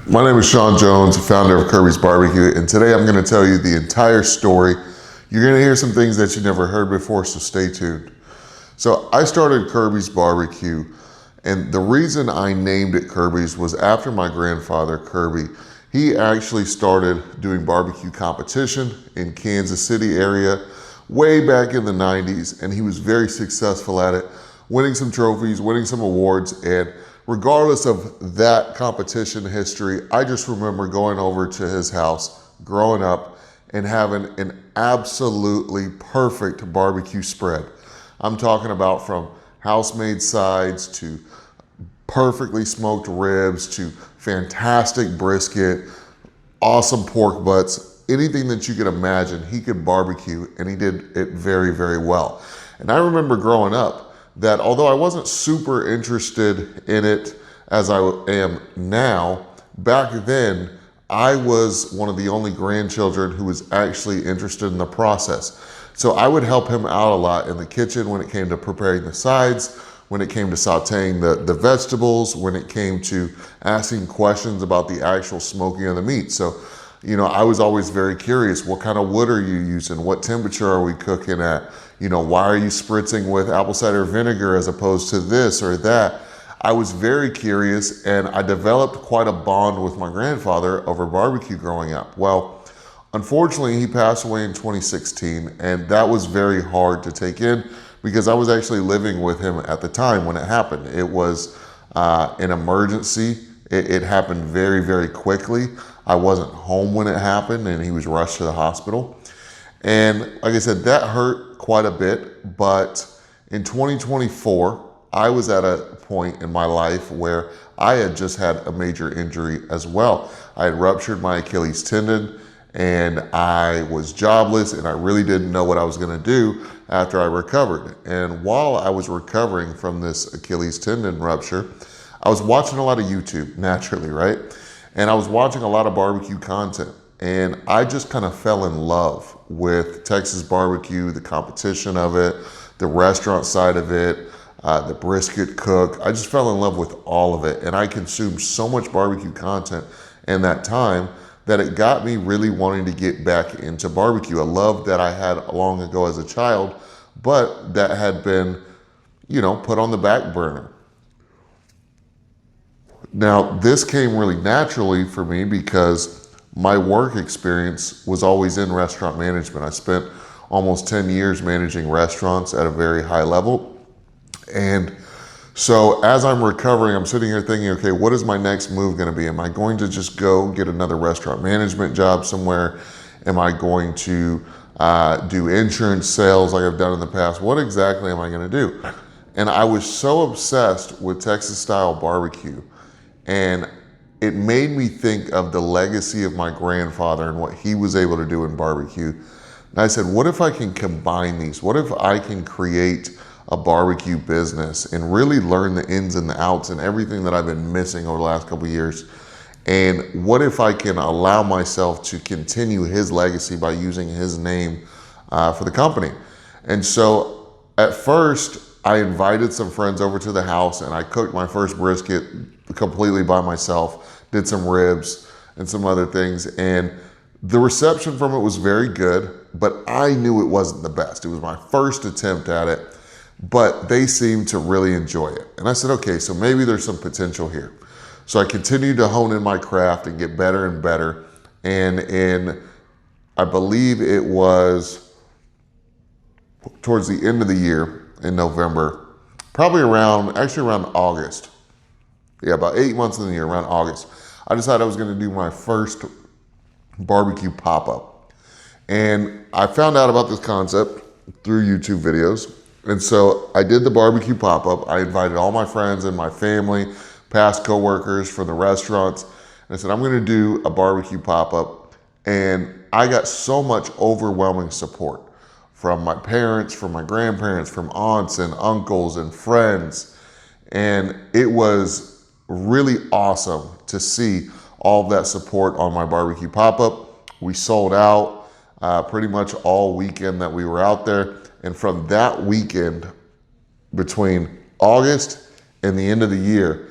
My name is Sean Jones, founder of Kirby's BBQ, and today I'm going to tell you the entire story. You're going to hear some things that you never heard before, so stay tuned. So I started Kirby's BBQ, and the reason I named it Kirby's was after my grandfather, Kirby. He actually started doing barbecue competition in Kansas City area way back in the 90s, and he was very successful at it, winning some trophies, winning some awards, and regardless of that competition history, I just remember going over to his house, growing up, and having an absolutely perfect barbecue spread. I'm talking about from house-made sides to perfectly smoked ribs to fantastic brisket, awesome pork butts, anything that you could imagine, he could barbecue, and he did it very, very well. And I remember growing up that although I wasn't super interested in it as I am now, back then I was one of the only grandchildren who was actually interested in the process. So I would help him out a lot in the kitchen when it came to preparing the sides, when it came to sauteing the vegetables, when it came to asking questions about the actual smoking of the meat. So, you know, I was always very curious, what kind of wood are you using? What temperature are we cooking at? You know, why are you spritzing with apple cider vinegar as opposed to this or that? I was very curious, and I developed quite a bond with my grandfather over barbecue growing up. Well, unfortunately, he passed away in 2016, and that was very hard to take in because I was actually living with him at the time when it happened. It was an emergency. It happened very, very quickly. I wasn't home when it happened, and he was rushed to the hospital. And like I said, that hurt quite a bit, but in 2024, I was at a point in my life where I had just had a major injury as well. I had ruptured my Achilles tendon, and I was jobless, and I really didn't know what I was gonna do after I recovered. And while I was recovering from this Achilles tendon rupture, I was watching a lot of YouTube, naturally, right? And I was watching a lot of barbecue content. And I just kind of fell in love with Texas barbecue, the competition of it, the restaurant side of it, the brisket cook. I just fell in love with all of it. And I consumed so much barbecue content in that time that it got me really wanting to get back into barbecue. A love that I had long ago as a child, but that had been, you know, put on the back burner. Now, this came really naturally for me because my work experience was always in restaurant management. I spent almost 10 years managing restaurants at a very high level. And so as I'm recovering, I'm sitting here thinking, okay, what is my next move going to be? Am I going to just go get another restaurant management job somewhere? Am I going to do insurance sales like I've done in the past? What exactly am I going to do? And I was so obsessed with Texas style barbecue, and it made me think of the legacy of my grandfather and what he was able to do in barbecue. And I said, what if I can combine these? What if I can create a barbecue business and really learn the ins and the outs and everything that I've been missing over the last couple of years? And what if I can allow myself to continue his legacy by using his name for the company? And so at first, I invited some friends over to the house, and I cooked my first brisket completely by myself, did some ribs and some other things. And the reception from it was very good, but I knew it wasn't the best. It was my first attempt at it, but they seemed to really enjoy it. And I said, okay, so maybe there's some potential here. So I continued to hone in my craft and get better and better. And I believe it was towards the end of the year in November, probably around August. Yeah, about 8 months in the year, around August, I decided I was going to do my first barbecue pop-up. And I found out about this concept through YouTube videos. And so I did the barbecue pop-up. I invited all my friends and my family, past coworkers from the restaurants. And I said, I'm going to do a barbecue pop-up. And I got so much overwhelming support from my parents, from my grandparents, from aunts and uncles and friends. And it was really awesome to see all of that support on my barbecue pop-up. We sold out pretty much all weekend that we were out there. And from that weekend, between August and the end of the year,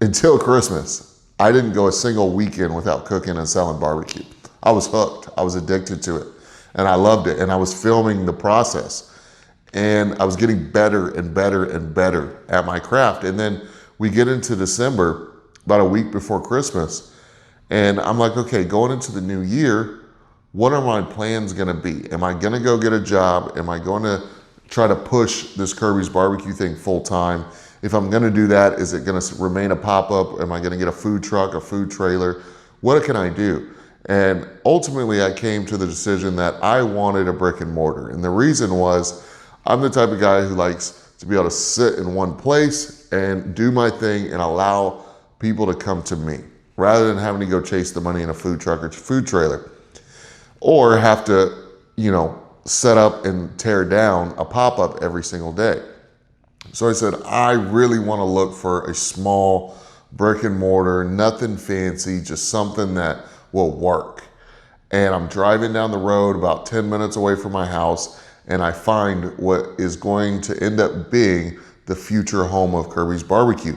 until Christmas, I didn't go a single weekend without cooking and selling barbecue. I was hooked. I was addicted to it. And I loved it. And I was filming the process. And I was getting better and better and better at my craft. And then we get into December, about a week before Christmas. And I'm like, okay, going into the new year, what are my plans gonna be? Am I gonna go get a job? Am I going to try to push this Kirby's barbecue thing full time? If I'm gonna do that, is it gonna remain a pop-up? Am I gonna get a food truck, a food trailer? What can I do? And ultimately I came to the decision that I wanted a brick and mortar. And the reason was, I'm the type of guy who likes to be able to sit in one place and do my thing and allow people to come to me, rather than having to go chase the money in a food truck or food trailer, or have to, set up and tear down a pop-up every single day. So I said, I really want to look for a small brick and mortar, nothing fancy, just something that will work. And I'm driving down the road about 10 minutes away from my house, and I find what is going to end up being the future home of Kirby's Barbecue.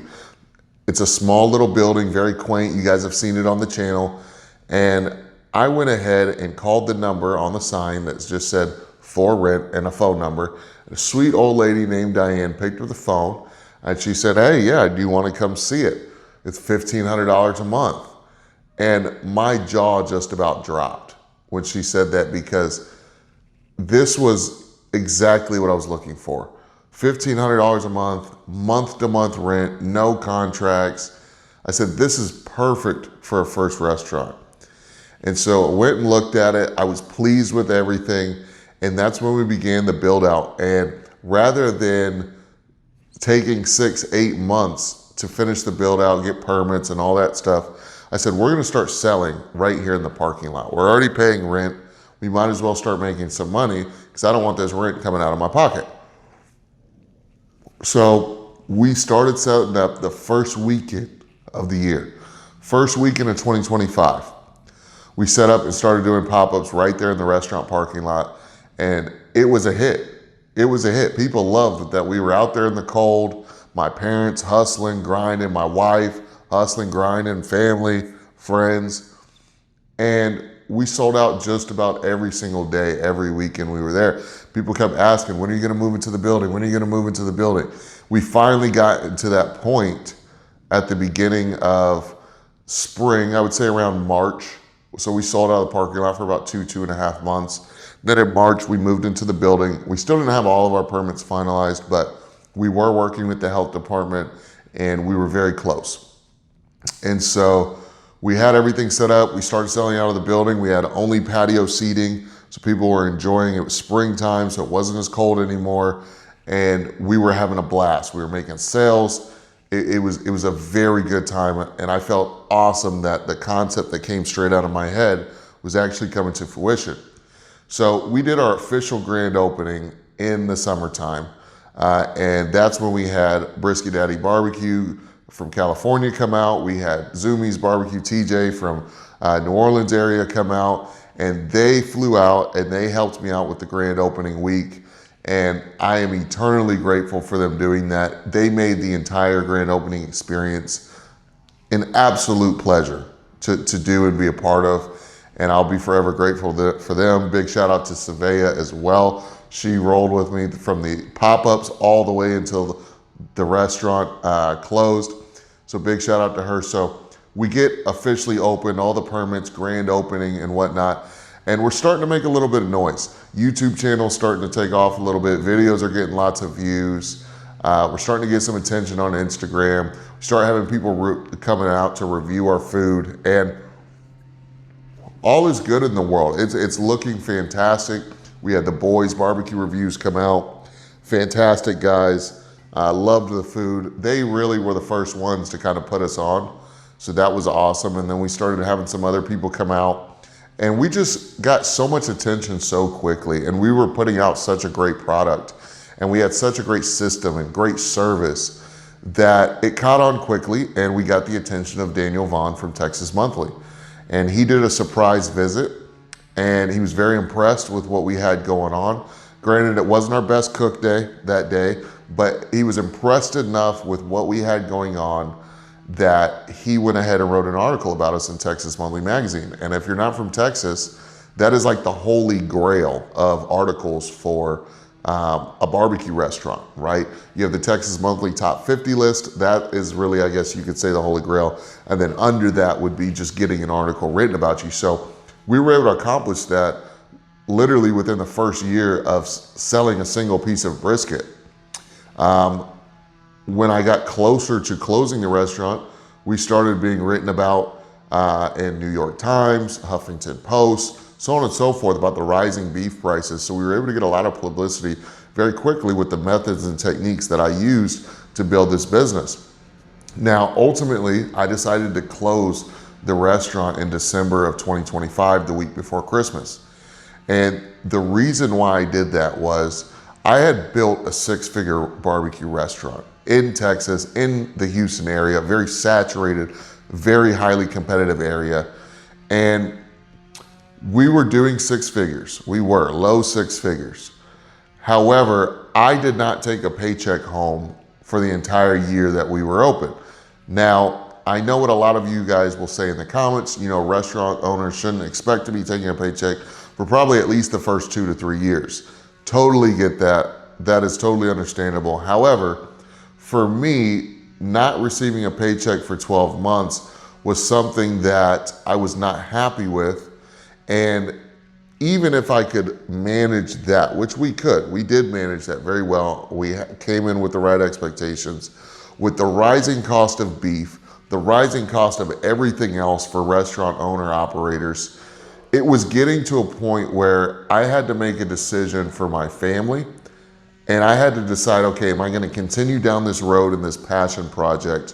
It's a small little building, very quaint. You guys have seen it on the channel. And I went ahead and called the number on the sign that just said for rent and a phone number. A sweet old lady named Diane picked up the phone and she said, hey, yeah, do you want to come see it? It's $1,500 a month. And my jaw just about dropped when she said that, because this was exactly what I was looking for. $1,500 a month, month-to-month rent, no contracts. I said, this is perfect for a first restaurant. And so I went and looked at it. I was pleased with everything. And that's when we began the build out. And rather than taking 6-8 months to finish the build out, get permits and all that stuff, I said, we're gonna start selling right here in the parking lot. We're already paying rent. We might as well start making some money, because I don't want this rent coming out of my pocket. So we started setting up the first weekend of the year, first weekend of 2025. We set up and started doing pop-ups right there in the restaurant parking lot, and it was a hit. It was a hit. People loved that we were out there in the cold, my parents hustling, grinding, my wife hustling, grinding, family, friends, and we sold out just about every single day, every weekend we were there. People kept asking, when are you gonna move into the building? When are you gonna move into the building? We finally got to that point at the beginning of spring, I would say around March. So we sold out of the parking lot for about 2.5 months. Then in March, we moved into the building. We still didn't have all of our permits finalized, but we were working with the health department and we were very close. And so we had everything set up. We started selling out of the building. We had only patio seating, so people were enjoying it. It was springtime, so it wasn't as cold anymore. And we were having a blast. We were making sales. It was a very good time. And I felt awesome that the concept that came straight out of my head was actually coming to fruition. So we did our official grand opening in the summertime. And that's when we had Brisket Daddy Barbecue from California come out. We had Zoomies Barbecue TJ from New Orleans area come out, and they flew out and they helped me out with the grand opening week. And I am eternally grateful for them doing that. They made the entire grand opening experience an absolute pleasure to do and be a part of. And I'll be forever grateful for them. Big shout out to Savea as well. She rolled with me from the pop-ups all the way until the restaurant closed. So big shout out to her. So we get officially open, all the permits, grand opening and whatnot. And we're starting to make a little bit of noise. YouTube channel's starting to take off a little bit. Videos are getting lots of views. We're starting to get some attention on Instagram. We start having people coming out to review our food, and all is good in the world. It's looking fantastic. We had the boys barbecue reviews come out. Fantastic guys. Loved the food. They really were the first ones to kind of put us on. So that was awesome. And then we started having some other people come out. And we just got so much attention so quickly. And we were putting out such a great product. And we had such a great system and great service that it caught on quickly. And we got the attention of Daniel Vaughn from Texas Monthly. And he did a surprise visit. And he was very impressed with what we had going on. Granted, it wasn't our best cook day that day, but he was impressed enough with what we had going on that he went ahead and wrote an article about us in Texas Monthly Magazine. And if you're not from Texas, that is like the holy grail of articles for a barbecue restaurant, right? You have the Texas Monthly Top 50 list. That is really, I guess you could say, the holy grail. And then under that would be just getting an article written about you. So we were able to accomplish that literally within the first year of selling a single piece of brisket. When I got closer to closing the restaurant, we started being written about in New York Times, Huffington Post, so on and so forth, about the rising beef prices. So we were able to get a lot of publicity very quickly with the methods and techniques that I used to build this business. Now, ultimately, I decided to close the restaurant in December of 2025, the week before Christmas. And the reason why I did that was I had built a 6-figure barbecue restaurant in Texas, in the Houston area, very saturated, very highly competitive area. And we were doing 6 figures. We were low 6 figures. However, I did not take a paycheck home for the entire year that we were open. Now, I know what a lot of you guys will say in the comments, restaurant owners shouldn't expect to be taking a paycheck for probably at least the first 2 to 3 years. Totally get that. That is totally understandable. However, for me, not receiving a paycheck for 12 months was something that I was not happy with. And even if I could manage that, which we did manage that very well. We came in with the right expectations. With the rising cost of beef, the rising cost of everything else for restaurant owner operators, it was getting to a point where I had to make a decision for my family. And I had to decide, okay, am I going to continue down this road in this passion project,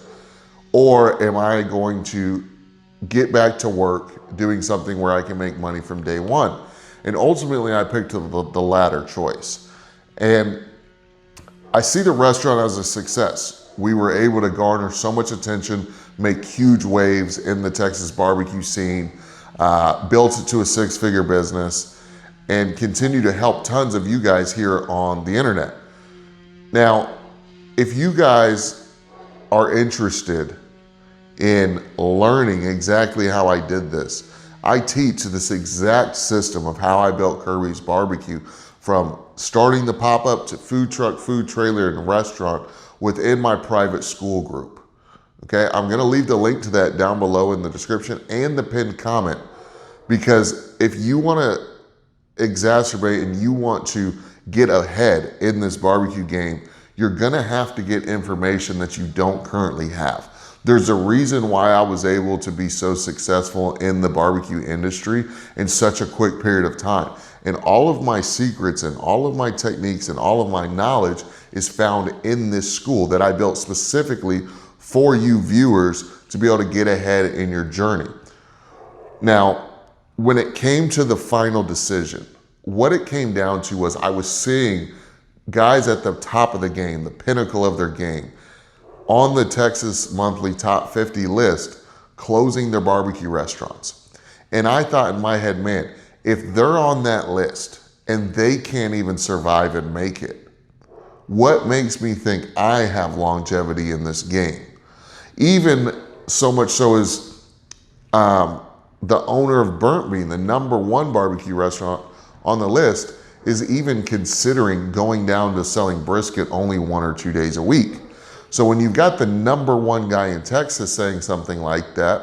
or am I going to get back to work doing something where I can make money from day one? And ultimately, I picked the latter choice. And I see the restaurant as a success. We were able to garner so much attention, make huge waves in the Texas barbecue scene, built it to a 6-figure business, and continue to help tons of you guys here on the internet. Now, if you guys are interested in learning exactly how I did this, I teach this exact system of how I built Kirby's Barbecue, from starting the pop-up to food truck, food trailer, and restaurant within my private school group. Okay, I'm gonna leave the link to that down below in the description and the pinned comment, because if you wanna exacerbate and you want to get ahead in this barbecue game, you're gonna have to get information that you don't currently have. There's a reason why I was able to be so successful in the barbecue industry in such a quick period of time. And all of my secrets and all of my techniques and all of my knowledge is found in this school that I built specifically for you viewers to be able to get ahead in your journey. Now, when it came to the final decision, what it came down to was I was seeing guys at the top of the game, the pinnacle of their game, on the Texas Monthly Top 50 list, closing their barbecue restaurants. And I thought in my head, man, if they're on that list and they can't even survive and make it, what makes me think I have longevity in this game? Even so much so as the owner of Burnt Bean, the #1 barbecue restaurant on the list, is even considering going down to selling brisket only 1 or 2 days a week. So when you've got the #1 guy in Texas saying something like that,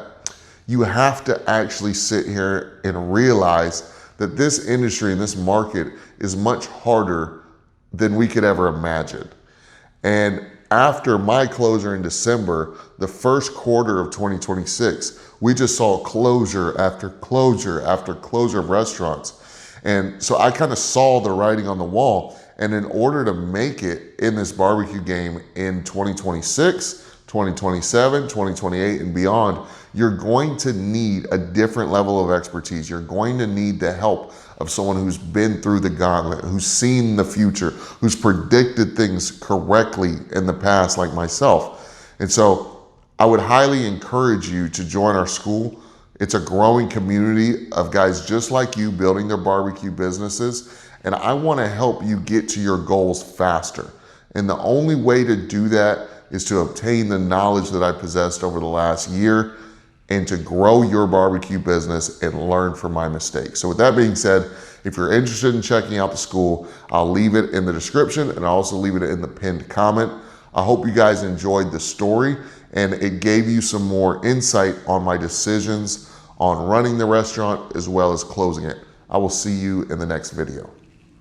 you have to actually sit here and realize that this industry and this market is much harder than we could ever imagine. And after my closure in December, the first quarter of 2026, we just saw closure after closure after closure of restaurants. And so I kind of saw the writing on the wall. And in order to make it in this barbecue game in 2026, 2027, 2028, and beyond, you're going to need a different level of expertise. You're going to need the help of someone who's been through the gauntlet, who's seen the future, who's predicted things correctly in the past, like myself. And so I would highly encourage you to join our school. It's a growing community of guys just like you building their barbecue businesses. And I want to help you get to your goals faster. And the only way to do that is to obtain the knowledge that I possessed over the last year and to grow your barbecue business and learn from my mistakes. So with that being said, if you're interested in checking out the school, I'll leave it in the description and I'll also leave it in the pinned comment. I hope you guys enjoyed the story and it gave you some more insight on my decisions on running the restaurant as well as closing it. I will see you in the next video.